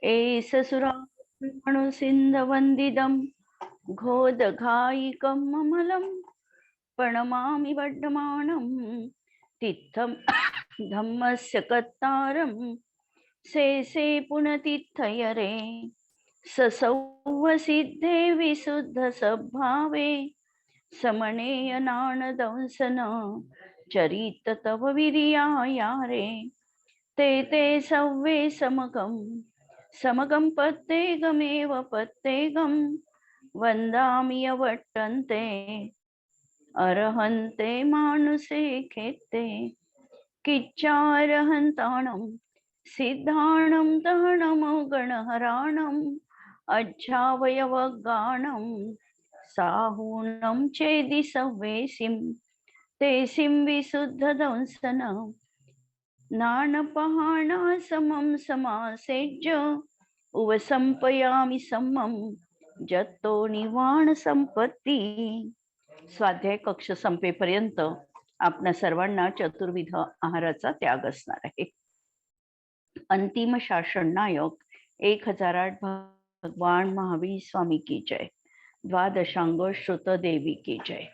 एष सुराणुसिन्धवन्दितं घोदघायिकम् अमलं प्रणमामि वर्धमानं तित्थं धम्मस्य कर्तारं शेषे पुनतिथयरे ससौवसिद्धे विशुद्धसद्भावे समनेयनानदंसन चरित तव विरियायारे ते सव्वे समगं पत्तेगमेव पत्तेगं वन्दामि यवट्टन्ते अर्हन्ते मानुषे खेत्ते किच्चारहन्ताणं सिद्धाणं दहनमो गणहराणम् अज्झावयवगाणं साहूनं चेदि सव्वेसिं तेसिं विशुद्धदंसन नानपहाणा समं समासेज्य उवसंपयामि समं जत्तो निवाण संपत्ती. स्वाध्याय कक्ष संपेपर्यंत आपल्या सर्वांना चतुर्विध आहाराचा त्याग असणार आहे. अंतिम शासन नायक 1008 भगवान महावीर स्वामी की जय. द्वादशांग श्रुत देवी की जय.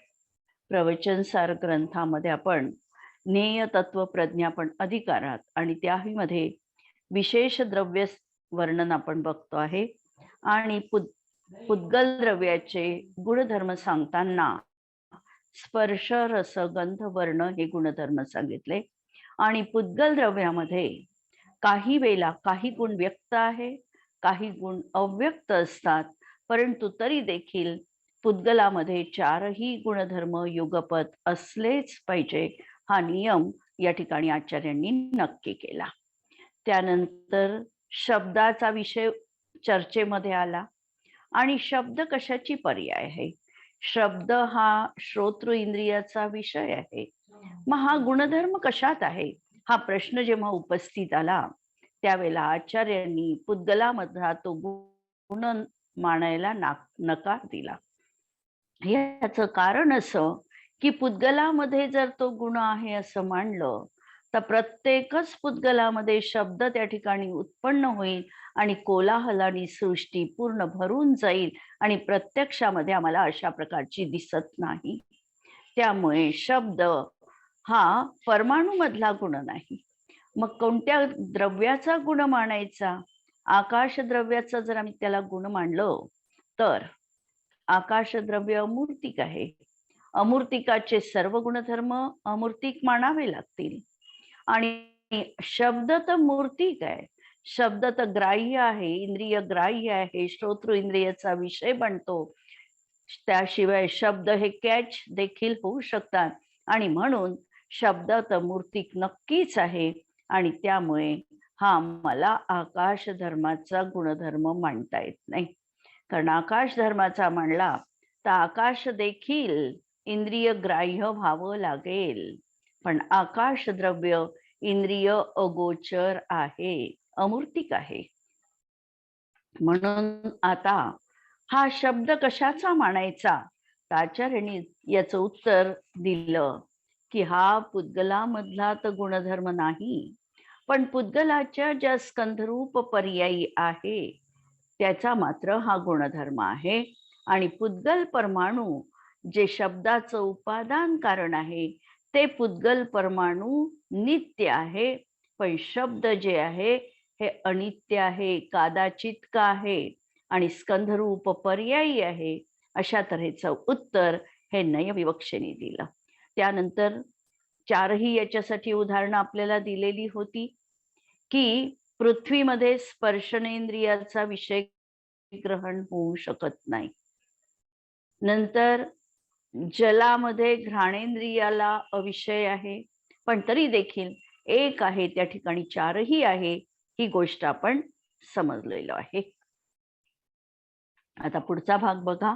प्रवचन सार ग्रंथामध्ये आपण ज्ञेय तत्व प्रज्ञापन अधिकारात आणि त्यामध्ये विशेष द्रव्य वर्णन आपण बघतो आहे आणि पुद्गल द्रव्याचे गुणधर्म सांगताना स्पर्श रस गंध वर्ण हे गुणधर्म सांगितले. आणि पुद्गल द्रव्यामध्ये काही वेळेला काही गुण व्यक्त आहे, काही गुण अव्यक्त असतात, परंतु तरी देखील पुद्गलामध्ये चारही गुणधर्म युगपत असलेच पाहिजे हा नियम या ठिकाणी आचार्यांनी नक्की केला. त्यानंतर शब्दाचा विषय चर्चेमध्ये आला आणि शब्द कशाची पर्याय आहे. शब्द हा श्रोत्र इंद्रियाचा विषय आहे. मग हा गुणधर्म कशात आहे हा प्रश्न जेव्हा उपस्थित आला त्यावेळेला आचार्यांनी पुद्गलामधला तो गुण मानायला नकार दिला. याचं कारण असं की पुद्गलामध्ये जर तो गुण आहे असं मानलं तर प्रत्येकच पुद्गलामध्ये शब्द त्या ठिकाणी उत्पन्न होईल आणि कोलाहलानी सृष्टी पूर्ण भरून जाईल आणि प्रत्यक्षामध्ये आम्हाला अशा प्रकारची दिसत नाही. त्यामुळे शब्द हा परमाणू मधला गुण नाही. मग कोणत्या द्रव्याचा गुण मानायचा. आकाश द्रव्याचा जर आम्ही त्याला गुण मानलो तर आकाश द्रव्य अमूर्तिक आहे. अमूर्तिकाचे सर्व गुणधर्म अमूर्तिक मानावे लागतील. आणि शब्द तर मूर्तिक आहे. शब्द तर ग्राह्य आहे, इंद्रिय ग्राह्य आहे, श्रोत्र इंद्रियाचा विषय बनतो. त्याशिवाय शब्द हे कॅच देखील होऊ शकतात आणि म्हणून शब्द तर मूर्तिक नक्कीच आहे. आणि त्यामुळे हा मला आकाश धर्माचा गुणधर्म मांडता येत नाही. कारण आकाश धर्माचा मांडला तर आकाश देखील इंद्रिय ग्राह्य व्हावं लागेल. पण आकाश द्रव्य इंद्रिय अगोचर आहे, अमूर्तिक आहे. म्हणून आता हा शब्द कशाचा मानायचा. आचार्यांनी याचं उत्तर दिलं की हा पुद्गलामधला तर गुणधर्म नाही, पण पुद्गलाच्या ज्या स्कंधरूप पर्यायी आहे त्याचा मात्र हा गुणधर्म आहे. आणि पुद्गल परमाणू जे शब्दाचं उपादान कारण आहे ते पुद्गल परमाणू नित्य आहे, पण शब्द जे आहे हे अनित्य आहे, कादाचित का आहे आणि स्कंधरूप पर्यायी आहे. अशा तऱ्हेचं उत्तर हे नयविवक्षेने दिलं. त्यानंतर चारही याच्यासाठी उदाहरणं आपल्याला दिलेली होती की पृथ्वीमध्ये स्पर्शनेंद्रियाचा विषय ग्रहण होऊ शकत नाही. नंतर जलामध्ये घ्राणेंद्रियाला अविषय आहे, पण तरी देखील एक आहे त्या ठिकाणी चारही आहे. ही गोष्ट आपण समजलेलो आहे. आता पुढचा भाग बघा.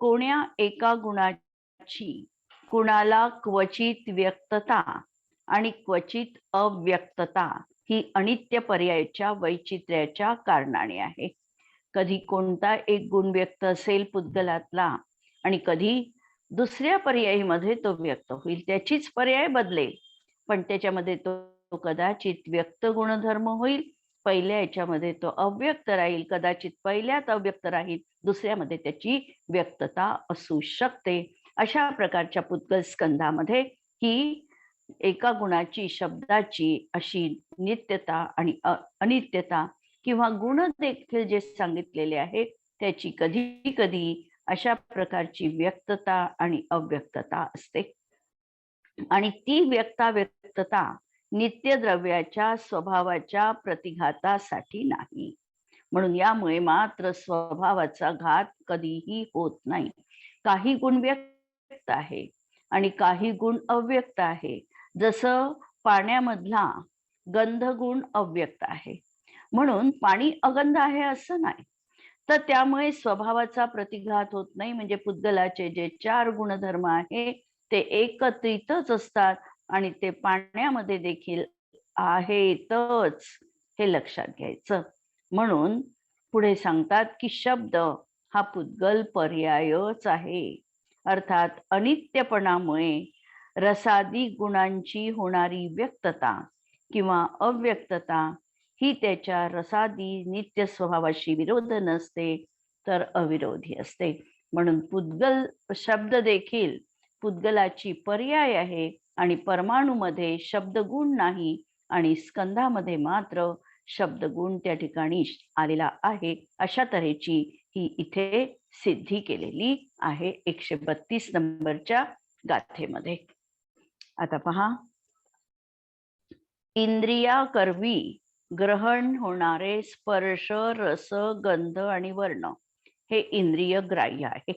कोण्या एका गुणाची कुणाला क्वचित व्यक्तता आणि क्वचित अव्यक्तता ही अनित्य पर्यायाच्या वैचित्र्याच्या कारणाने आहे. कधी कोणता एक गुण व्यक्त असेल पुद्गलातला आणि कधी दुसऱ्या पर्यायीमध्ये तो व्यक्त होईल. त्याचीच पर्याय बदलेल पण त्याच्यामध्ये तो कदाचित व्यक्त गुणधर्म होईल पहिल्या याच्यामध्ये तो अव्यक्त राहील, कदाचित पहिल्यात अव्यक्त राहील, दुसऱ्यामध्ये त्याची व्यक्तता असू शकते. अशा प्रकारच्या पुद्गल स्कंधामध्ये ही एका गुणाची, शब्दाची अशी नित्यता आणि अनित्यता किंवा गुण देखील जे सांगितलेले आहेत त्याची कधी कधी अशा प्रकारची व्यक्तता आणि अव्यक्तता असते. आणि ती व्यक्तता नित्य द्रव्याच्या स्वभावाच्या प्रतिघातासाठी नाही. म्हणून यामुळे मात्र स्वभावाचा घात कधीही होत नाही. काही गुण व्यक्त आहे आणि काही गुण अव्यक्त आहे. जसं पाण्यामधला गंधगुण अव्यक्त आहे, म्हणून पाणी अगंध आहे असं नाही, तर त्यामुळे स्वभावाचा प्रतिघात होत नाही. म्हणजे पुद्गलाचे जे 4 गुणधर्म आहे ते एकत्रितच असतात आणि ते पाण्यामध्ये देखील आहेतच, हे लक्षात घ्यायचं. म्हणून पुढे सांगतात की शब्द हा पुद्गल पर्यायच आहे. अर्थात अनित्यपणामुळे रसादी गुणांची होणारी व्यक्तता किंवा अव्यक्तता ही त्याच्या रसादी नित्य स्वभावाशी विरोध नसते, तर अविरोधी असते. म्हणून पुद्गल शब्द देखील पुद्गलाची पर्याय आहे आणि परमाणूमध्ये शब्दगुण नाही आणि स्कंधामध्ये मात्र शब्दगुण त्या ठिकाणी आलेला आहे. अशा तऱ्हेची ही इथे सिद्धी केलेली आहे 132 नंबरच्या गाथेमध्ये. आता पहा, इंद्रिया करवी ग्रहण होणारे स्पर्श, रस, गंध आणि वर्ण हे इंद्रिय ग्राह्य आहे.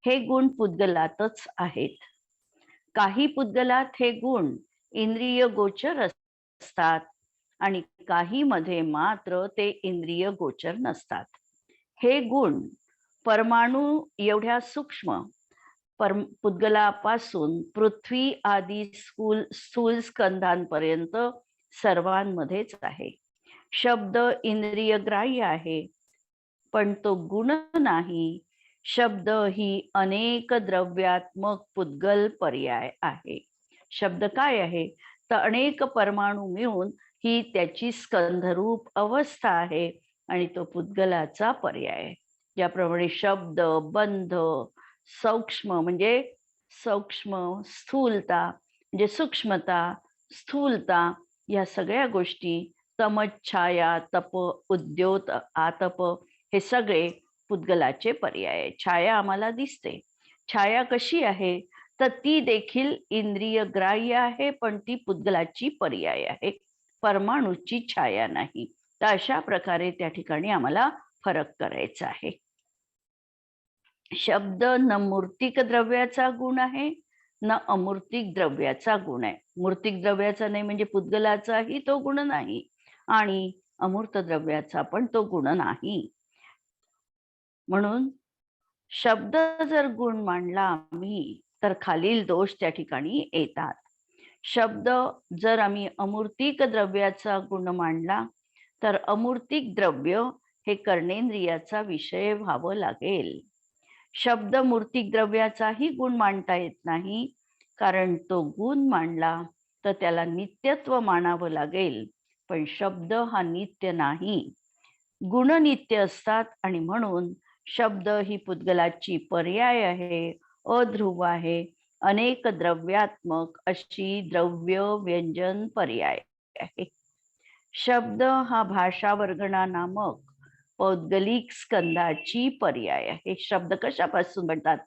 हे गुण पुद्गलातच आहेत. काही पुद्गलात हे गुण इंद्रिय गोचर असतात आणि काही मध्ये मात्र ते इंद्रिय गोचर नसतात. हे गुण परमाणू एवढ्या सूक्ष्म पुद्गलापासून पृथ्वी आदी स्थूल स्कंधांपर्यंत सर्वांमध्येच आहे. शब्द इंद्रिय ग्राह्य आहे, पण तो गुण नाही. शब्द ही अनेक द्रव्यात्मक पुद्गल पर्याय आहे. शब्द काय आहे, तर अनेक परमाणू मिळून ही त्याची स्कंधरूप अवस्था आहे आणि तो पुद्गलाचा पर्याय आहे. ज्याप्रमाणे शब्द, बंध, सूक्ष्म म्हणजे स्थूलता म्हणजे सूक्ष्मता, स्थूलता, या सगळ्या गोष्टी, तमच्छाया, तप, उद्योत, आतप, हे सगळे पुद्गलाचे पर्याय आहे. छाया आम्हाला दिसते. छाया कशी आहे, तर ती देखील इंद्रिय ग्राह्य आहे, पण ती पुद्गलाची पर्याय आहे, परमाणूची छाया नाही. तर अशा प्रकारे त्या ठिकाणी आम्हाला फरक करायचा आहे. शब्द न मूर्तिक द्रव्याचा गुण आहे, न अमूर्तिक द्रव्याचा गुण आहे. मूर्तिक द्रव्याचा नाही म्हणजे पुद्गलाचाही तो गुण नाही आणि अमूर्त द्रव्याचा पण तो गुण नाही. म्हणून शब्द जर गुण मांडला आम्ही तर खालील दोष त्या ठिकाणी येतात. शब्द जर आम्ही अमूर्तिक द्रव्याचा गुण मांडला तर अमूर्तिक द्रव्य हे कर्णेंद्रियाचा विषय व्हावं लागेल. शब्द मूर्तिक द्रव्याचाही गुण मांडता येत नाही, कारण तो गुण मांडला तर त्याला नित्यत्व मानावं लागेल, पण शब्द हा नित्य नाही. गुण नित्य असतात आणि म्हणून शब्द ही पुद्गलाची पर्याय आहे, अध्रुव आहे, अनेक द्रव्यात्मक अशी द्रव्य व्यंजन पर्याय आहे. शब्द हा भाषा वर्गणा नामक पौद्गलिक स्कंधाची पर्याय आहे. शब्द कशापासून बनतात,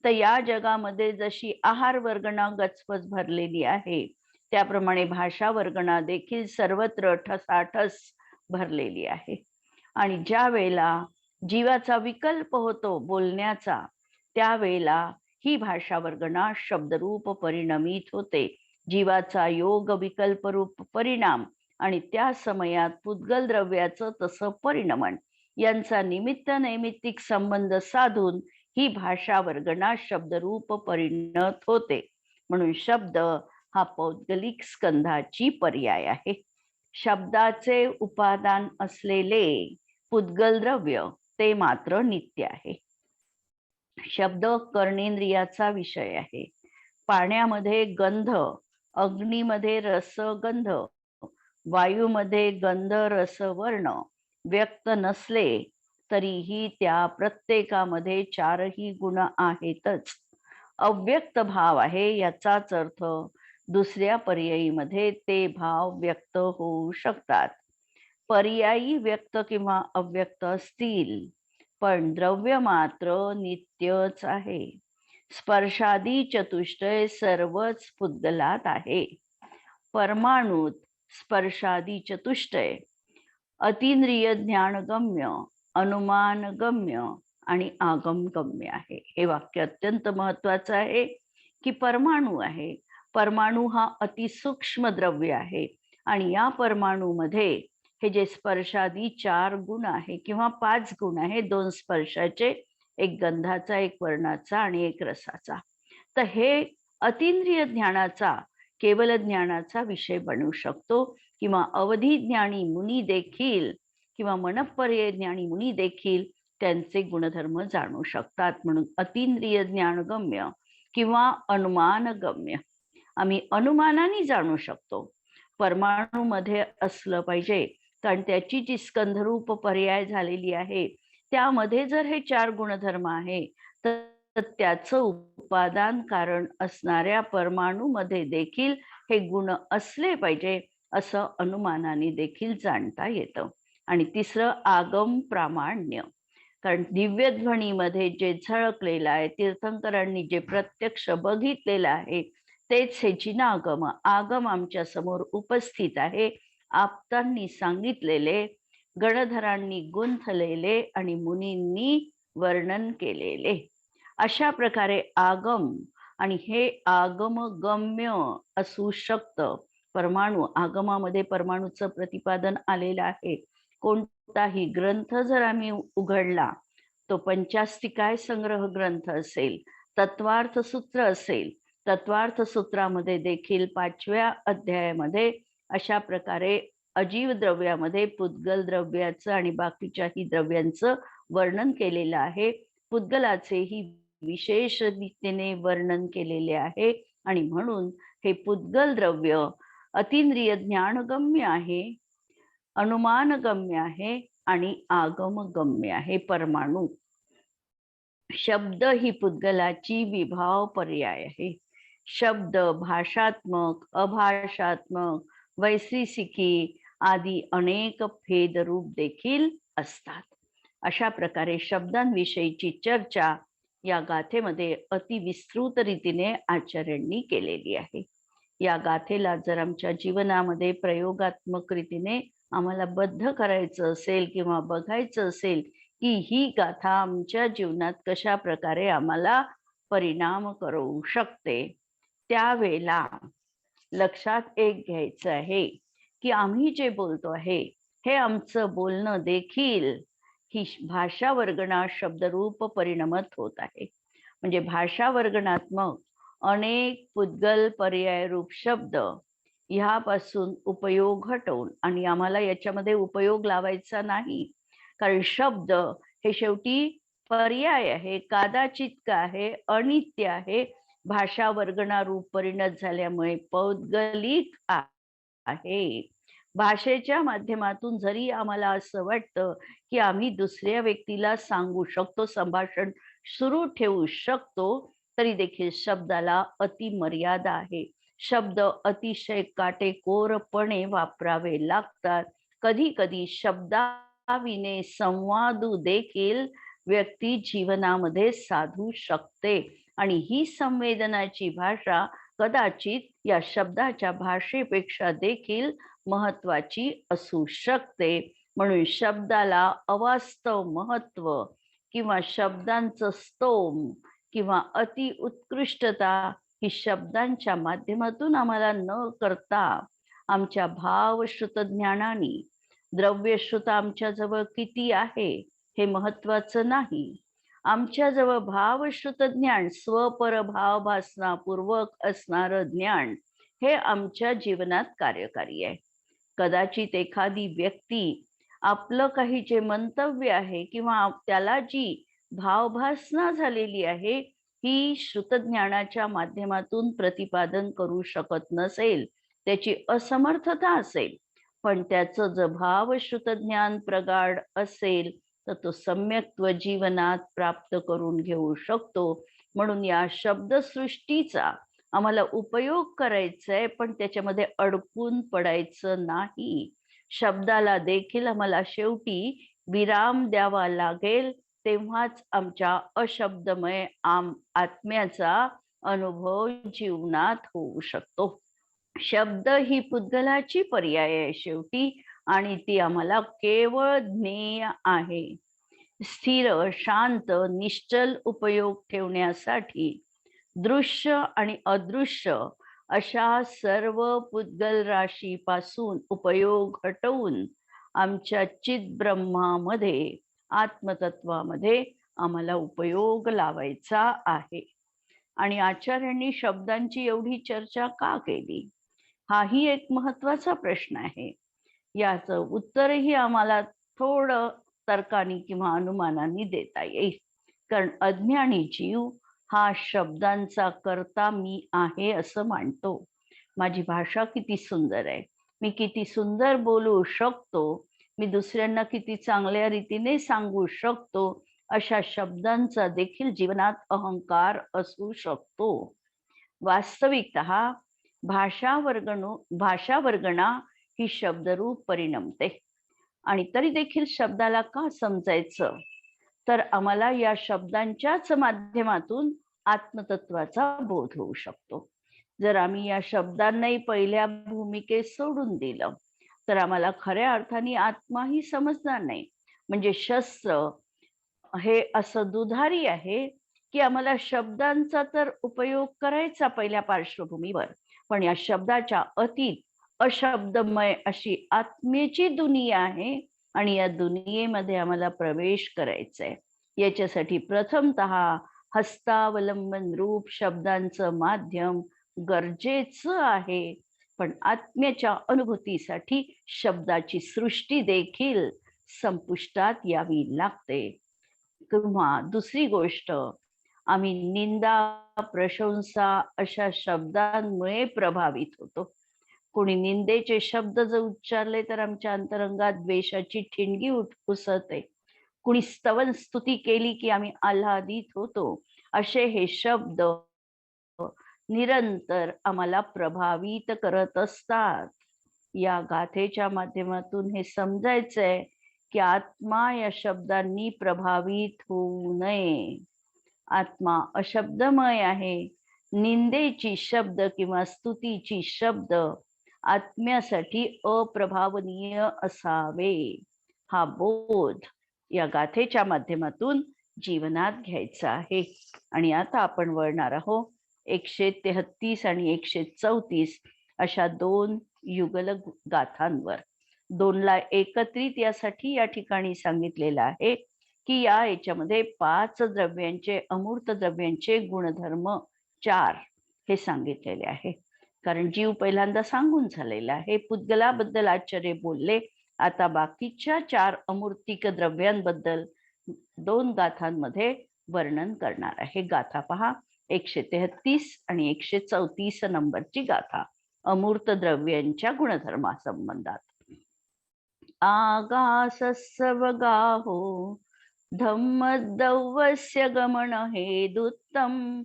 तर या जगामध्ये जशी आहार वर्गणा गचपच भरलेली आहे त्याप्रमाणे भाषा वर्गणा देखील सर्वत्र ठसाठस भरलेली आहे. आणि ज्या वेळेला जीवाचा विकल्प होतो बोलण्याचा, त्यावेळेला ही भाषा वर्गणा शब्दरूप परिणमित होते. जीवाचा योग विकल्प रूप परिणाम आणि त्या समयात पुद्गल द्रव्याचं तसं परिणमन यांचा निमित्त नैमित्तिक संबंध साधून ही भाषा वर्गणा शब्दरूप परिणत होते. म्हणून शब्द हा पौद्गलिक स्कंधाची पर्याय आहे. शब्दाचे उपादान असलेले पुद्गल द्रव्य ते मात्र नित्य आहे. शब्द कर्णेंद्रियाचा विषय आहे. पाण्यामध्ये गंध, अग्नीमध्ये रस, गंध, वायूमध्ये गंध रस वर्ण व्यक्त नसले तरीही त्या प्रत्येकामध्ये चारही गुण आहेतच. अव्यक्त भाव आहे याचाच अर्थ दुसऱ्या पर्यायीमध्ये ते भाव व्यक्त होऊ शकतात. पर्यायी व्यक्त किंवा अव्यक्त असतील, पण द्रव्य मात्र नित्यच आहे. स्पर्शादी चतुष्टय सर्वच पुद्गलात आहे. परमाणुत स्पर्शादी चतुष्टय अतिंद्रिय ज्ञानगम्य, अनुमानगम्य आणि आगमगम्य आहे. हे वाक्य अत्यंत महत्वाचं आहे की परमाणु आहे. परमाणु हा अतिसूक्ष्म द्रव्य आहे आणि या परमाणुमध्ये हे जे स्पर्शादी 4 गुण आहे किंवा 5 गुण आहे, 2 स्पर्शाचे, एक गंधाचा, एक वर्णाचा आणि एक रसाचा. तर हे अतिंद्रिय ज्ञानाचा, केवल ज्ञानाचा विषय बनू शकतो किंवा अवधी ज्ञानी मुनी देखील किंवा मनपर्यय ज्ञानी मुनी देखील त्यांचे गुणधर्म जाणू शकतात. म्हणून अतिंद्रिय ज्ञानगम्य किंवा अनुमानगम्य, आम्ही अनुमानाने जाणू शकतो. परमाणूमध्ये असलं पाहिजे, कारण त्याची जी स्कंधरूप पर्याय झालेली आहे त्यामध्ये जर हे 4 गुणधर्म आहे तर त्याचं उपादान कारण असणाऱ्या परमाणूमध्ये देखील हे गुण असले पाहिजे असं अनुमानाने देखील जाणता येतं. आणि तिसरं आगम प्रामाण्य, कारण दिव्य ध्वनीमध्ये जे झळकलेलं आहे, तीर्थंकरांनी जे प्रत्यक्ष बघितलेलं आहे तेच हे जिनागम, आगम आमच्या समोर उपस्थित आहे. आप्तांनी सांगितलेले, गणधरांनी गुंथलेले आणि मुनींनी वर्णन केलेले, अशा प्रकारे आगम. आणि हे आगमगम्य असू शकतं. परमाणु आगमामध्ये परमाणूचं प्रतिपादन आलेलं आहे. कोणताही ग्रंथ जर आम्ही उघडला, तो पंचास्तिकाय संग्रह ग्रंथ असेल, तत्वार्थ सूत्र असेल, तत्वार्थ सूत्रामध्ये देखील 5व्या अध्यायामध्ये अशा प्रकारे अजीव द्रव्यामध्ये पुद्गल द्रव्याचं आणि बाकीच्याही द्रव्यांचं वर्णन केलेलं आहे. पुद्गलाचेही विशेष रीतीने वर्णन केलेले आहे आणि म्हणून हे पुद्गल द्रव्य अतिंद्रिय ज्ञानगम्य आहे, अनुमानगम्य आहे आणि आगमगम्य आहे. परमाणु शब्द ही पुद्गलाची विभाव पर्याय आहे. शब्द भाषात्मक, अभाषात्मक, वैश्विकी आदी अनेक भेदरूप देखील असतात. अशा प्रकारे शब्दांविषयीची चर्चा या गाथेमध्ये अतिविस्तृत रीतीने आचार्यांनी केलेली आहे. या गाथेला जर आमच्या जीवनामध्ये प्रयोगात्मक रीतीने आम्हाला बद्ध करायचं असेल किंवा बघायचं असेल की ही गाथा आमच्या जीवनात कशा प्रकारे आम्हाला परिणाम करू शकते, त्यावेळेला लक्षात एक घ्यायचं आहे की आम्ही जे बोलतो आहे हे आमचं बोलणं देखील ही भाषा वर्गणा शब्दरूप परिणमत होत आहे. म्हणजे भाषा वर्गणात्मक अनेक पुद्गल पर्याय रूप शब्द ह्यापासून उपयोग हटवून, आणि आम्हाला याच्यामध्ये उपयोग लावायचा नाही, कारण शब्द हे शेवटी पर्याय आहे, कादाचित आहे, अनित्य आहे, भाषा वर्गणा रूप परिणत झाल्यामुळे पौद्गलिक आहे. भाषेच्या माध्यमातून जरी आम्हाला असं वाटतं की आम्ही दुसऱ्या व्यक्तीला सांगू शकतो, संभाषण सुरू ठेवू शकतो, तरी देखील शब्दाला अतिमर्यादा आहे. शब्द अतिशय काटेकोरपणे वापरावे लागतात. कधी कधी शब्दाविने संवादू देखील व्यक्ती जीवनामध्ये साधू शकते आणि ही संवेदनाची भाषा कदाचित या शब्दाच्या भाषेपेक्षा देखील महत्वाची असू शकते. म्हणून शब्दाला अवास्तव महत्व किंवा शब्दांचं स्तोम किंवा अति उत्कृष्टता ही शब्दांच्या माध्यमातून आम्हाला न करता आमच्या भावश्रुत ज्ञानाने, द्रव्यश्रुत आमच्या जवळ किती आहे हे महत्वाचं नाही, आमच्याजवळ भावश्रुत ज्ञान, स्वपरभाव भासनापूर्वक असणारं ज्ञान हे आमच्या जीवनात कार्यकारी आहे. कदाचित एखादी व्यक्ती आपलं काही जे मंतव्य आहे किंवा त्याला जी भावभासना झालेली आहे ही श्रुतज्ञानाच्या माध्यमातून प्रतिपादन करू शकत नसेल, त्याची असमर्थता असेल, पण त्याचं जर भावश्रुत ज्ञान प्रगाढ असेल तर तो सम्यक्त्व जीवनात प्राप्त करून घेऊ शकतो. म्हणून या शब्दसृष्टीचा आम्हाला उपयोग करायचा आहे, पण त्याच्यामध्ये अडकून पडायचं नाही. शब्दाला देखील आम्हाला शेवटी विराम द्यावा लागेल, तेव्हाच आमच्या अशब्दमय आत्म्याचा अनुभव जीवनात होऊ शकतो. शब्द ही पुद्गलाची पर्याय आहे शेवटी, आणि ती आम्हाला केवळ ज्ञेय आहे. स्थिर, शांत, निश्चल उपयोग ठेवण्यासाठी दृश्य आणि अदृश्य अशा सर्व पुद्गल राशीपासून उपयोग हटवून आमच्या चिद्ब्रह्मामध्ये, आत्मतत्वामध्ये आम्हाला उपयोग लावायचा आहे. आणि आचार्यांनी शब्दांची एवढी चर्चा का केली, हाही एक महत्वाचा प्रश्न आहे. याचं उत्तरही आम्हाला थोडं तर्काने किंवा अनुमानाने देता येईल. कारण अज्ञानी जीव हा शब्दांचा करता मी आहे असं मानतो. माझी भाषा किती सुंदर आहे, मी किती सुंदर बोलू शकतो, मी दुसऱ्यांना किती चांगल्या रीतीने सांगू शकतो, अशा शब्दांचा देखील जीवनात अहंकार असू शकतो. वास्तविकतः भाषा वर्गणा ही शब्दरूप परिणमते. आणि तरी देखील शब्दाला का समजायचं, तर आम्हाला या शब्दांच्याच माध्यमातून आत्मतत्वाचा बोध होऊ शकतो. जर आम्ही या शब्दांनाही पहिल्या भूमिकेत सोडून दिलं तर आम्हाला खऱ्या अर्थाने आत्माही समजणार नाही. म्हणजे शस्त्र हे असं दुधारी आहे की आम्हाला शब्दांचा तर उपयोग करायचा पहिल्या पार्श्वभूमीवर, पण या शब्दाच्या अतीत अशब्दमय अशी आत्म्याची दुनिया आहे, आणि या दुनियेमध्ये आम्हाला प्रवेश करायचा आहे. याच्यासाठी प्रथमतः हस्तावलंबन रूप शब्दांचं माध्यम गरजेचं आहे, पण आत्म्याच्या अनुभूतीसाठी शब्दाची सृष्टी देखील संपुष्टात यावी लागते. किंवा दुसरी गोष्ट, आम्ही निंदा, प्रशंसा अशा शब्दांमुळे प्रभावित होतो. कोणी निंदेचे शब्द जर उच्चारले तर आमच्या अंतरंगात द्वेषाची ठिणगी उसळते. कुणी स्तवन स्तुती केली की आम्ही आल्हादित होतो. असे हे शब्द निरंतर आम्हाला प्रभावित करत असतात. या गाथेच्या माध्यमातून हे समजायचंय की आत्मा या शब्दांनी प्रभावित होऊ नये. आत्मा अशब्दमय आहे. निंदेची शब्द किंवा स्तुतीची शब्द आत्म्यासाठी अप्रभावनीय असावे, हा बोध या गाथेच्या माध्यमातून जीवनात घ्यायचा आहे. आणि आता आपण वळणार आहोत 133 आणि 134 अशा 2 युगल गाथांवर. 2ला एकत्रित यासाठी या ठिकाणी सांगितलेलं आहे की याच्यामध्ये 5 द्रव्यांचे, अमूर्त द्रव्यांचे गुणधर्म 4 हे सांगितलेले आहे. कारण जीव पहिल्यांदा सांगून झालेला आहे, पुद्गलाबद्दल आचार्य बोलले. आता बाकीच्या 4 अमूर्तिक द्रव्यांबद्दल 2 गाथांमध्ये वर्णन करणार आहे. गाथा पहा, 133 आणि 134 नंबरची गाथा अमूर्त द्रव्यांच्या गुणधर्मासंबंधात. आगासस्सवगाहो धम्मदौवस्य गमन हेदुत्तम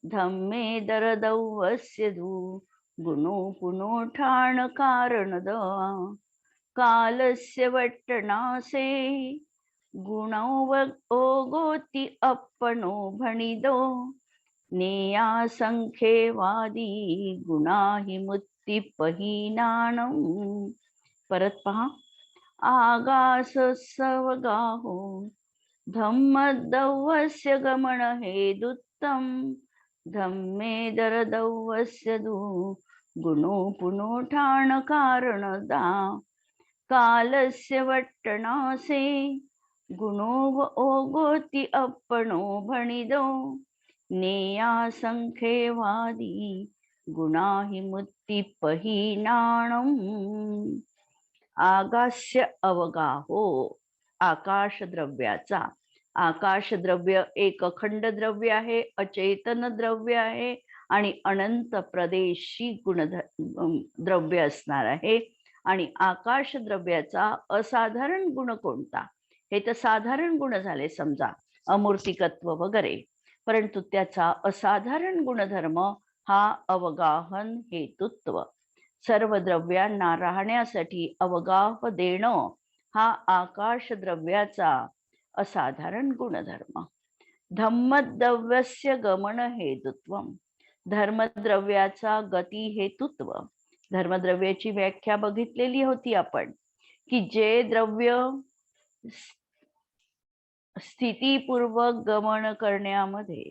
धम्मे दरदौवस्य दू गुणो पुनो ठाण कारणद कालस्य वट्टणासे गुणौ ओगोति अपनो भणिदो नेया संख्येवादी गुणाहि मुत्ती पहिनाणं. परत पहा, आगासस्सवगाहो धम्मदौवस्य गमन हेदुत्तम धम्मे दरदौवस्य दू गुणो पुनो ठाण कारणदा कालस्य वट्टणासे गुणो ओगोति अपनो भणिदो नेया संख्येवादी गुणाहि मुत्ती पहिनाणं. आगास्य अवगाहो, आकाश द्रव्याचा. आकाश द्रव्य एक अखंड द्रव्य आहे, अचेतन द्रव्य आहे आणि अनंत प्रदेशी द्रव्य असणार आहे. आणि आकाश द्रव्याचा असाधारण गुण कोणता? हे तर साधारण गुण झाले समजा, अमूर्तिकत्व वगैरे, परंतु त्याचा असाधारण गुणधर्म हा अवगाहन हेतुत्व. सर्व द्रव्यांना राहण्यासाठी अवगाह देणं हा आकाश द्रव्याचा असाधारण गुणधर्म. धम्मद्रव्यस्य गमन हेतुत्वम, धर्मद्रव्याचा गती हेतुत्व. धर्मद्रव्याची व्याख्या बघितलेली होती आपण, की जे द्रव्य स्थितीपूर्वक गमन करण्यामध्ये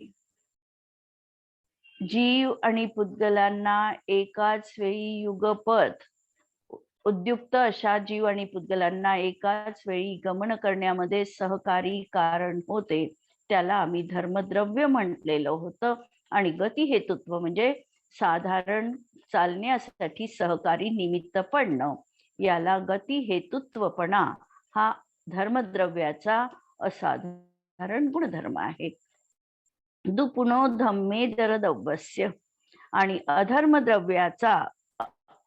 जीव आणि पुद्गलांना एकाच वेळी युगपत उद्युक्त अशा जीव आणि पुद्गलांना एकाच वेळी गमन करण्यामध्ये सहकारी कारण होते, त्याला आम्ही धर्मद्रव्य म्हटलेलं होतं. आणि गती हेतुत्व म्हणजे साधारण चालण्यासाठी सहकारी निमित्त पडणं, याला गती हेतुत्वपणा हा धर्मद्रव्याचा असाधारण गुणधर्म आहे. दुपुनो धम्मेदर द्रव्यस्य, आणि अधर्म द्रव्याचा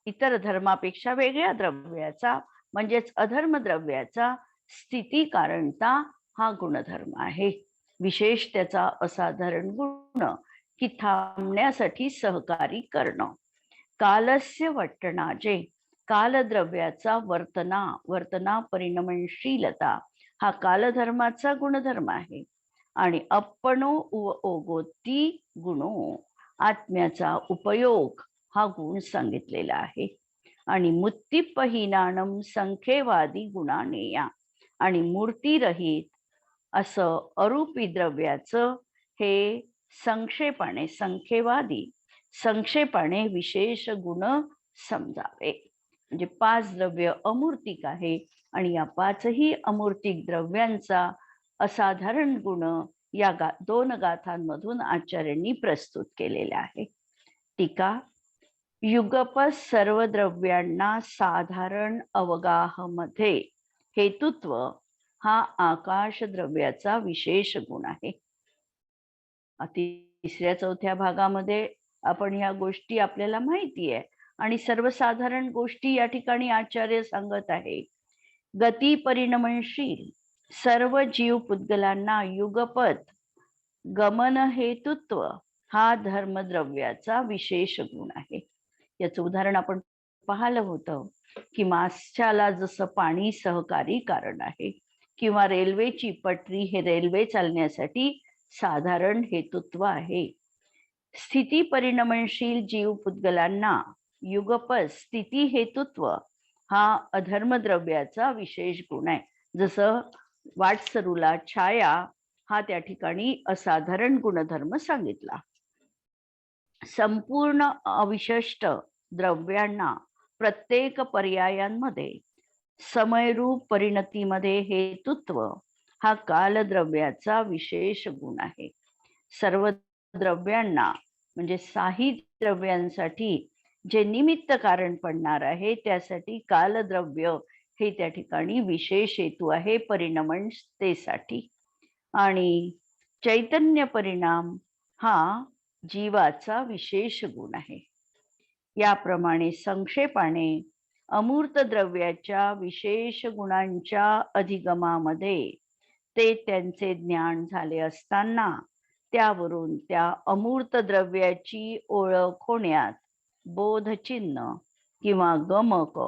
इतर धर्मापेक्षा वेगळ्या द्रव्याचा म्हणजेच अधर्म द्रव्याचा स्थिती कारणता हा गुणधर्म आहे. विशेष त्याचा असाधारण गुण की थांबण्यासाठी सहकारी करणं. कालस्य वर्तनाजे, कालद्रव्याचा वर्तना परिणमनशीलता हा कालधर्माचा गुणधर्म आहे. आणि अप्पणो ओगोती गुणो, आत्म्याचा उपयोग हा गुण सांगितलेला आहे. आणि मुत्तिपहीनानम संख्येवादी गुणानेया, आणि मूर्तीरहित असं अरूपी द्रव्याचं हे संक्षेपाने संख्येवादी संक्षेपाने विशेष गुण समजावे. म्हणजे 5 द्रव्य अमूर्तिक आहे आणि या 5ही अमूर्तिक द्रव्यांचा असाधारण गुण या 2 गाथांमधून आचार्यांनी प्रस्तुत केलेला आहे. टीका. युगपत सर्व द्रव्यांना साधारण अवगाहमध्ये हेतुत्व हा आकाश द्रव्याचा विशेष गुण आहे. 3ऱ्या-4थ्या भागामध्ये आपण ह्या गोष्टी आपल्याला माहिती आहे आणि सर्वसाधारण गोष्टी या ठिकाणी आचार्य सांगत आहे. गती परिणमनशील सर्व जीव पुद्गलांना युगपत गमन हेतुत्व हा धर्मद्रव्याचा विशेष गुण आहे. याचं उदाहरण आपण पाहिलं होतं की माशाला जसं पाणी सहकारी कारण आहे, किंवा रेल्वेची पटरी हे रेल्वे चालण्यासाठी साधारण हेतुत्व आहे. स्थिती परिणमनशील जीव पुद्गलांना युगपत स्थिती हेतुत्व हा अधर्मद्रव्याचा विशेष गुण आहे. जसं वाटसरूला छाया हा त्या ठिकाणी असाधारण गुणधर्म सांगितला. संपूर्ण अविशिष्ट द्रव्यांना प्रत्येक पर्यायांमध्ये समयरूप परिणतीमध्ये हेतुत्व हा कालद्रव्याचा विशेष गुण आहे. सर्व द्रव्यांना म्हणजे 6 द्रव्यांसाठी जे निमित्त कारण पडणार आहे त्यासाठी कालद्रव्य हे त्या ठिकाणी विशेष हेतू आहे परिणमनतेसाठी. आणि चैतन्य परिणाम हा जीवाचा विशेष गुण आहे. याप्रमाणे संक्षेपाने अमूर्त द्रव्याच्या विशेष गुणांच्या अधिगमामध्ये ते त्यांचे ज्ञान झाले असताना त्यावरून त्या अमूर्त द्रव्याची ओळख होण्यात बोधचिन्ह किंवा गमक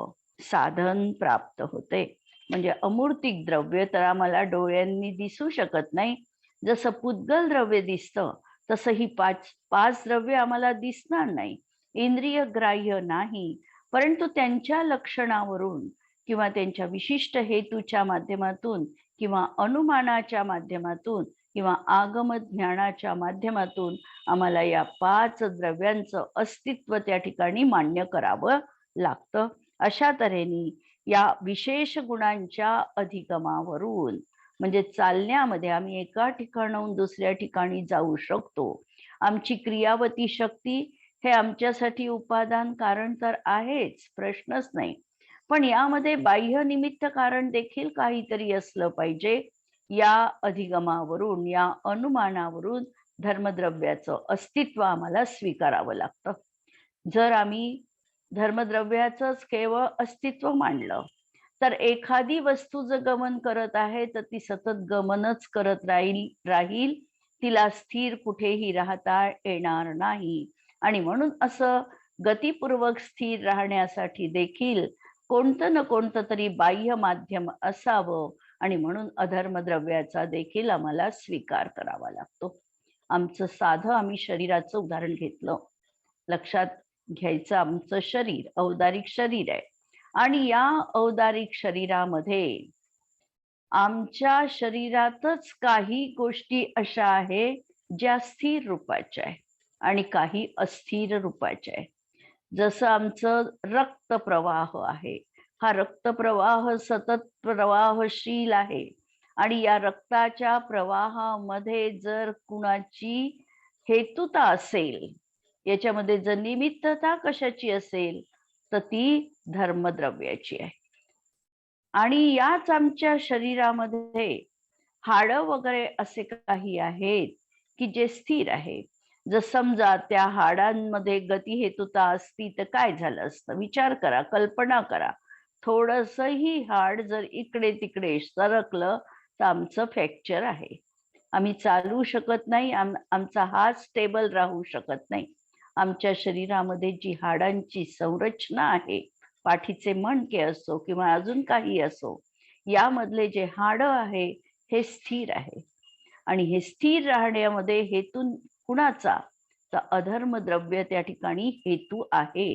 साधन प्राप्त होते. म्हणजे अमूर्तिक द्रव्य तर आम्हाला डोळ्यांनी दिसू शकत नाही. जसं पुद्गल द्रव्य दिसतं तसं ही 5 द्रव्य आम्हाला दिसणार नाही, इंद्रिय ग्राह्य नाही. परंतु त्यांच्या लक्षणावरून किंवा त्यांच्या विशिष्ट हेतूच्या माध्यमातून किंवा अनुमानाच्या माध्यमातून किंवा आगम ज्ञानाच्या माध्यमातून आम्हाला या 5 द्रव्यांचं अस्तित्व त्या ठिकाणी मान्य करावं लागतं. अशा तऱ्हेने या विशेष गुणांच्या अधिगमावरून म्हणजे चालण्यामध्ये आम्ही एका ठिकाणाहून दुसऱ्या ठिकाणी जाऊ शकतो. आमची क्रियावती शक्ती हे आमच्यासाठी उपादान कारण तर आहेच, प्रश्नच नाही. पण यामध्ये बाह्य निमित्त कारण देखील काहीतरी असलं पाहिजे. या अधिगमावरून या अनुमानावरून धर्मद्रव्याचं अस्तित्व आम्हाला स्वीकारावं लागतं. जर आम्ही धर्मद्रव्याचंच केवळ अस्तित्व मांडलं तर एखादी वस्तू जर गमन करत आहे तर ती सतत गमनच करत राहील तिला स्थिर कुठेही राहता येणार नाही. आणि म्हणून असं गतिपूर्वक स्थिर राहण्यासाठी देखील कोणतं ना कोणतं तरी बाह्य माध्यम असावं. आणि म्हणून अधर्मद्रव्याचा देखील आम्हाला स्वीकार करावा लागतो. आमचं साधं आम्ही शरीराचं उदाहरण घेतलं. लक्षात घ्यायचं, आमचं शरीर औदारिक शरीर आहे आणि या औदारिक शरीरामध्ये आमच्या शरीरातच काही गोष्टी अशा आहे ज्या स्थिर रूपाच्या आहे आणि काही अस्थिर रूपाच्या आहे. जसं आमचं रक्त प्रवाह आहे, हा रक्त प्रवाह सतत प्रवाहशील आहे आणि या रक्ताच्या प्रवाहामध्ये जर कुणाची हेतुता असेल, याच्यामध्ये जर निमित्तता कशाची असेल तर ती धर्मद्रव्याची आहे. आणि याच आमच्या शरीरामध्ये हाडं वगैरे असे काही आहेत की जे स्थिर आहे. जर समजा त्या हाडांमध्ये गती हेतुता असती तर काय झालं असतं, विचार करा, कल्पना करा. थोडंसंही हाड जर इकडे तिकडे सरकलं तर आमचं फ्रॅक्चर आहे, आम्ही चालू शकत नाही, आमचा हात स्टेबल राहू शकत नाही. आमच्या शरीरामध्ये जी हाडांची संरचना आहे, पाठीचे मणके असो किंवा अजून काही असो, यामधले जे हाडं आहे हे स्थिर आहे. आणि हे स्थिर राहण्यामध्ये हेतू कुणाचा, तर अधर्मद्रव्य त्या ठिकाणी हेतू आहे.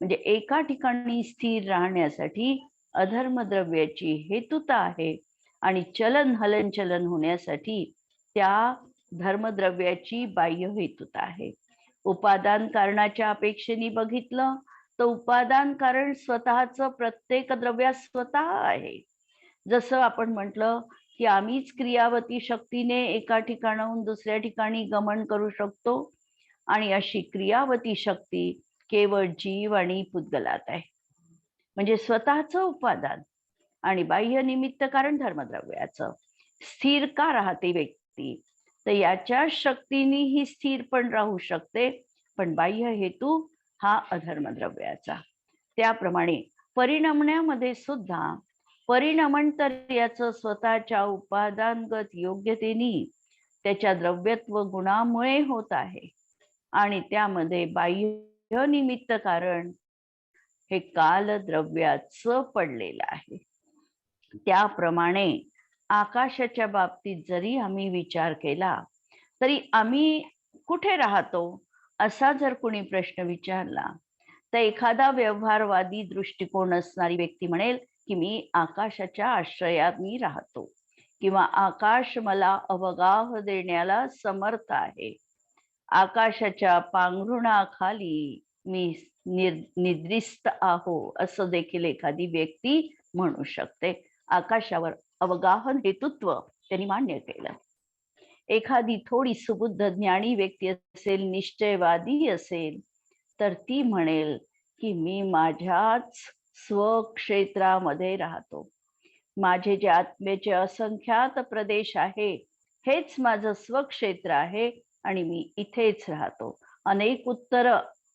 म्हणजे एका ठिकाणी स्थिर राहण्यासाठी अधर्मद्रव्याची हेतुता आहे आणि चलन हलनचलन होण्यासाठी त्या धर्मद्रव्याची बाह्य हेतुता आहे. उपादान कारणाच्या अपेक्षेने बघितलं तर उपादान कारण स्वतःचं प्रत्येक द्रव्यात स्वतः आहे. जसं आपण म्हटलं की आम्हीच क्रियावती शक्तीने एका ठिकाणाहून दुसऱ्या ठिकाणी गमन करू शकतो आणि अशी क्रियावती शक्ती केवळ जीव आणि पुद्गलात आहे. म्हणजे स्वतःचं उपादान आणि बाह्य निमित्त कारण धर्मद्रव्याचं. स्थिर का राहते व्यक्ती, तर याच्या शक्तीने ही स्थिर पण राहू शकते, पण बाह्य हेतू हा अधर्मद्रव्याचा. त्याप्रमाणे परिणमण्यामध्ये सुद्धा परिणमन तर याचं स्वतःच्या उपादानगत योग्यतेने त्याच्या द्रव्यत्व गुणामुळे होत आहे आणि त्यामध्ये बाह्य निमित्त कारण हे कालद्रव्याचं पडलेलं आहे. त्याप्रमाणे आकाशाच्या बाबतीत जरी आम्ही विचार केला तरी आम्ही कुठे राहतो असा जर कोणी प्रश्न विचारला तर एखादा व्यवहारवादी दृष्टिकोन असणारी व्यक्ती म्हणेल की मी आकाशाच्या आश्रयात मी राहतो किंवा आकाश मला अवगाह देण्याला समर्थ आहे, आकाशाच्या पांघरुणाखाली मी निद्रिस्त आहो, असं देखील एखादी व्यक्ती म्हणू शकते. आकाशावर अवगाहन हेतुत्व त्यांनी मान्य केलं. एखादी थोडी सुबुद्ध ज्ञानी व्यक्ती असेल, निश्चयवादी असेल, तर ती म्हणेल की मी माझ्याच स्वक्षेत्रामध्ये राहतो, माझे जे आत्म्याचे असंख्यात प्रदेश आहे हेच माझं स्वक्षेत्र आहे आणि मी इथेच राहतो. अनेक उत्तर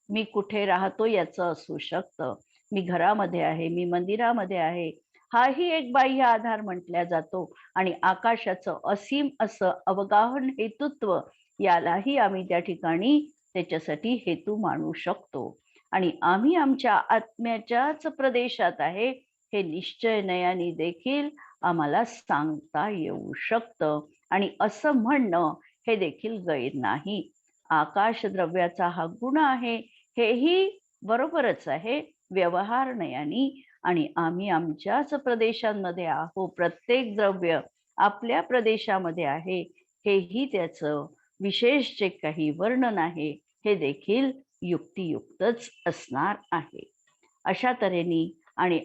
मी कुठे राहतो याचं असू शकतं. मी घरामध्ये आहे, मी मंदिरामध्ये आहे, हाही एक बाह्य आधार म्हटला जातो. आणि आकाशाचं असीम असं अवगाहन हेतुत्व यालाही आम्ही त्या ठिकाणी त्याच्यासाठी हेतू मानू शकतो. आणि आम्ही आमच्या आत्म्याच्याच प्रदेशात आहे हे निश्चय नयाने देखील आम्हाला सांगता येऊ शकतं आणि असं म्हणणं हे देखील गैर नाही. आकाश द्रव्याचा हा गुण आहे हेही बरोबरच आहे व्यवहार नयाने. आणि आम्ही आमच्याच प्रदेशांमध्ये आहो, प्रत्येक द्रव्य आपल्या प्रदेशामध्ये आहे हेही त्याचं विशेष जे काही वर्णन आहे हे देखील युक्तियुक्तच असणार आहे. अशा तऱ्हेने आणि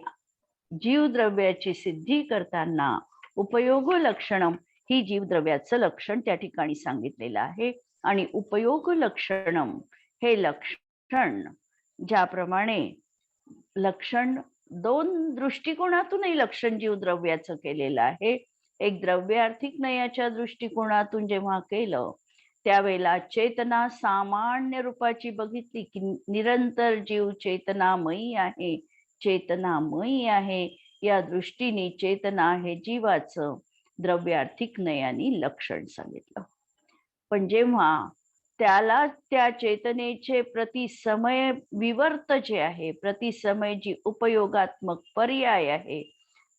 जीवद्रव्याची सिद्धी करताना उपयोग लक्षणम ही जीवद्रव्याचं लक्षण त्या ठिकाणी सांगितलेलं आहे. आणि उपयोग लक्षणम हे लक्षण ज्याप्रमाणे लक्षण दोन दृष्टिकोनातूनही लक्षण जीवद्रव्याचं केलेलं आहे. एक द्रव्यार्थिक नयाच्या दृष्टिकोनातून जेव्हा केलं त्यावेळेला चेतना सामान्य रूपाची बघितली की निरंतर जीव चेतनामयी आहे, चेतनामयी आहे. या दृष्टीने चेतना हे जीवाचं द्रव्यार्थिक नयाने लक्षण सांगितलं. पण जेव्हा त्याला त्या चेतनेचे प्रतिसमय विवर्त जे आहे, प्रतिसमय जी उपयोगात्मक पर्याय आहे,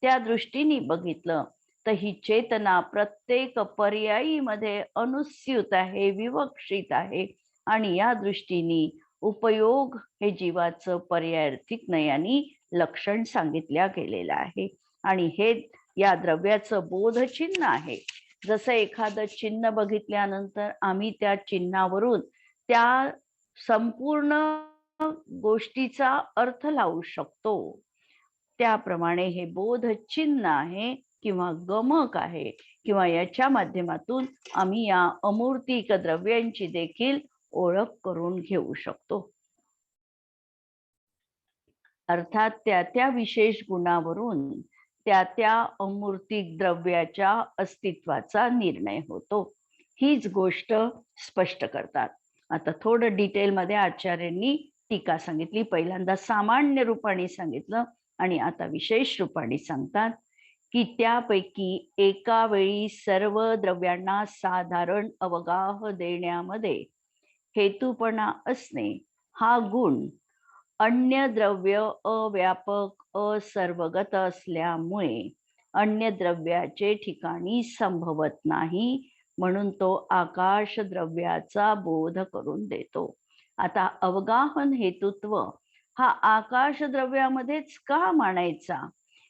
त्या दृष्टीने बघितलं तर ही चेतना प्रत्येक पर्यायीमध्ये अनुस्यूत आहे, विवक्षित आहे. आणि या दृष्टीने उपयोग हे जीवाचं पर्यायार्थिक नयाने लक्षण सांगितल्या गेलेलं आहे. आणि हे या द्रव्याचं बोधचिन्ह आहे. जसं एखादं चिन्ह बघितल्यानंतर आम्ही त्या चिन्हावरून त्या संपूर्ण गोष्टीचा अर्थ लावू शकतो, त्याप्रमाणे हे बोधचिन्ह आहे किंवा गमक आहे, किंवा याच्या माध्यमातून आम्ही या अमूर्तिक द्रव्यांची देखील ओळख करून घेऊ शकतो. अर्थात त्या त्या विशेष गुणावरून त्या त्या अमूर्तिक द्रव्याच्या अस्तित्वाचा निर्णय होतो. हीच गोष्ट स्पष्ट करतात. आता थोडं डिटेलमध्ये आचार्यांनी टीका सांगितली. पहिल्यांदा सामान्य रूपाने सांगितलं आणि आता विशेष रूपाने सांगतात की त्यापैकी एका वेळी सर्व द्रव्यांना साधारण अवगाह देण्यामध्ये हेतूपणा असणे हा गुण अन्य द्रव्य अव्यापक असर्वगत असल्यामुळे अन्य द्रव्याचे ठिकाणी संभवत नाही, म्हणून तो आकाश द्रव्याचा बोध करून देतो. आता अवगाहन हेतुत्व हा आकाश द्रव्यामध्येच का मानायचा,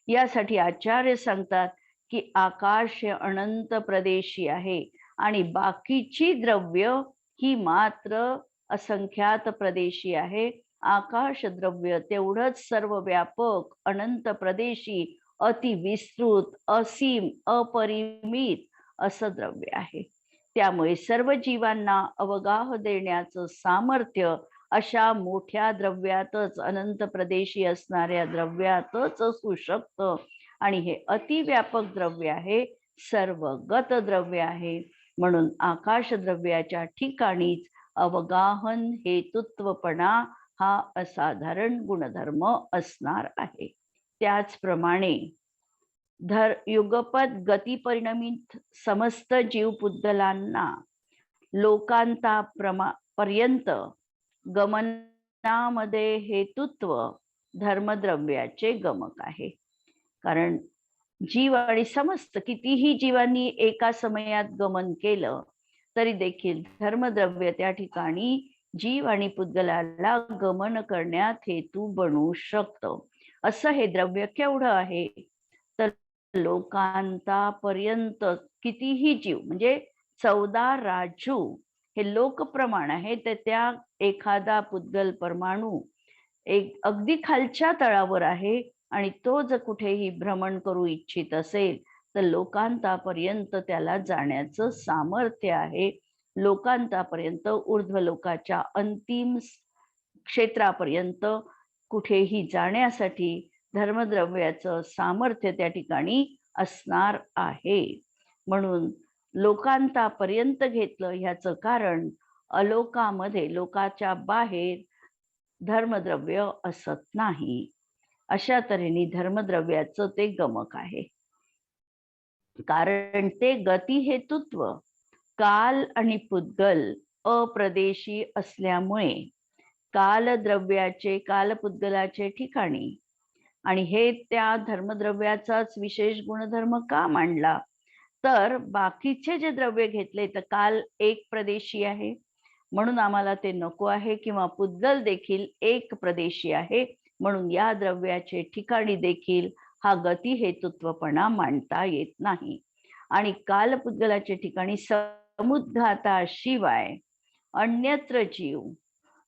यासाठी आचार्य सांगतात की आकाश हे अनंत प्रदेशी आहे आणि बाकीची द्रव्य ही मात्र असंख्यात प्रदेशी आहे. आकाश द्रव्य तेवढंच सर्व व्यापक, अनंत प्रदेशी, अति विस्तृत, असीम, अपरिमित असं द्रव्य आहे. त्यामुळे सर्व जीवांना अवगाह देण्याचं सामर्थ्य अशा मोठ्या द्रव्यातच, अनंत प्रदेशी असणाऱ्या द्रव्यातच असू शकतं. आणि हे अतिव्यापक द्रव्य आहे, सर्वगत द्रव्य आहे. म्हणून आकाश द्रव्याच्या ठिकाणीच अवगाहन हेतुत्वपणा हा असाधारण गुणधर्म असणार आहे. त्याचप्रमाणे युगपत गती परिणमित समस्त जीव पुद्गलांना लोकांतापर्यंत गमनामध्ये हेतुत्व धर्मद्रव्याचे गमक आहे. कारण जीव आणि समस्त कितीही जीवांनी एका समयात गमन केलं तरी देखील धर्मद्रव्य त्या ठिकाणी जीव आणि पुद्गलाला गमन करण्यात हेतू बनू शकतं. असं हे द्रव्य केवढं आहे तर लोकांतापर्यंत कितीही जीव, म्हणजे 14 राजू हे लोकप्रमाण आहे. तर त्या एखादा पुद्गल परमाणू एक अगदी खालच्या तळावर आहे आणि तो जर कुठेही भ्रमण करू इच्छित असेल तर लोकांतापर्यंत त्याला जाण्याचं सामर्थ्य आहे. लोकांतापर्यंत, ऊर्ध्वलोकाच्या अंतिम क्षेत्रापर्यंत कुठेही जाण्यासाठी धर्मद्रव्याचं सामर्थ्य त्या ठिकाणी असणार आहे. म्हणून लोकांतापर्यंत घेतलं ह्याचं कारण अलोकामध्ये, लोकाच्या बाहेर धर्मद्रव्य असत नाही. अशा तऱ्हेने धर्मद्रव्याचं ते गमक आहे. कारण ते गती हेतुत्व काल आणि पुद्गल अप्रदेशी असल्यामुळे कालद्रव्याचे कालपुद्गलाचे ठिकाणी, आणि हे त्या धर्मद्रव्याचाच विशेष गुणधर्म का मांडला तर बाकीचे जे द्रव्य घेतले तर काल एक प्रदेशी आहे म्हणून आम्हाला ते नको आहे, किंवा पुद्गल देखील एक प्रदेशी आहे म्हणून या द्रव्याचे ठिकाणी देखील हा गती हेतुत्वपणा मांडता येत नाही. आणि कालपुद्गलाचे ठिकाणी समुद्घाताशिवाय अन्यत्र जीव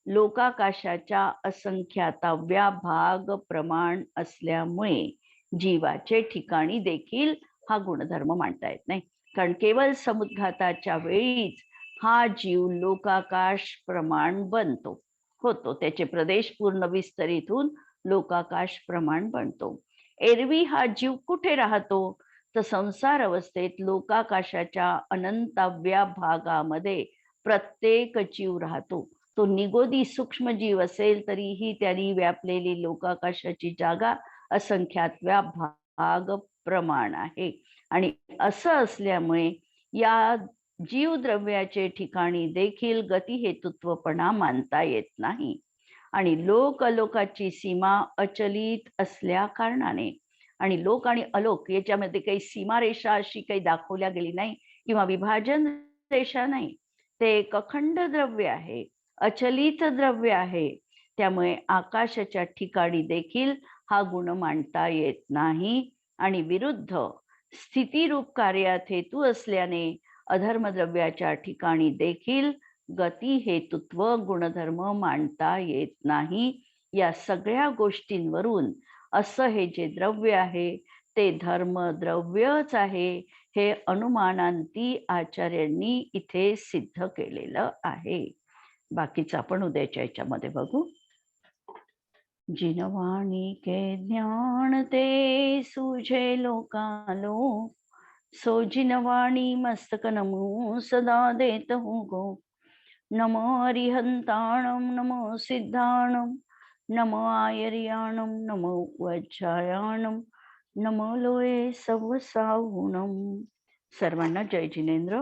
लोकाकाशाच्या असंख्याताव्या भाग प्रमाण असल्यामुळे जीवाचे ठिकाणी देखील हा गुणधर्म मांडता येत नाही. कारण केवळ समुद्घाताच्या वेळीच हा जीव लोकाकाश प्रमाण बनतो, होतो, त्याचे प्रदेश पूर्ण विस्तरित होऊन लोकाकाश प्रमाण बनतो. एरवी हा जीव कुठे राहतो तर संसार अवस्थेत लोकाकाशाच्या अनंताव्या भागामध्ये प्रत्येक जीव राहतो. तो निगोदी सूक्ष्म जीव असेल तरीही त्यांनी व्यापलेली लोकाकाशाची जागा असंख्यातव्या भाग प्रमाण आहे. आणि असं असल्यामुळे या जीवद्रव्याचे ठिकाणी देखील गतिहेतुत्वपणा मानता येत नाही. आणि लोक अलोकाची सीमा अचलित असल्या कारणाने, आणि लोक आणि अलोक याच्यामध्ये काही सीमारेषा अशी काही दाखवल्या गेली नाही किंवा विभाजन रेषा नाही. ते एक अखंड द्रव्य आहे, अचलित द्रव्य आहे. त्यामुळे आकाशाच्या ठिकाणी देखील हा गुण मांडता येत नाही. आणि विरुद्ध स्थितीरूप कार्यात हेतू असल्याने अधर्मद्रव्याच्या ठिकाणी देखील गती हेतुत्व गुणधर्म मांडता येत नाही. या सगळ्या गोष्टींवरून असं हे जे द्रव्य आहे ते धर्म द्रव्यच आहे हे अनुमानांती आचार्यांनी इथे सिद्ध केलेलं आहे. बाकीचं आपण उद्याच्या याच्यामध्ये बघू. जिनवाणी के ज्ञान ते सूझे लोकालो, सो जिनवाणी मस्तक नमो सदा देत हूँ गो. नमो अरिहंताणम नमो सिद्धाणम नमो आयर्याणम नमो वज्रायाणम नमो लोये सव साहुणम. सर्वांना जय जिनेंद्र.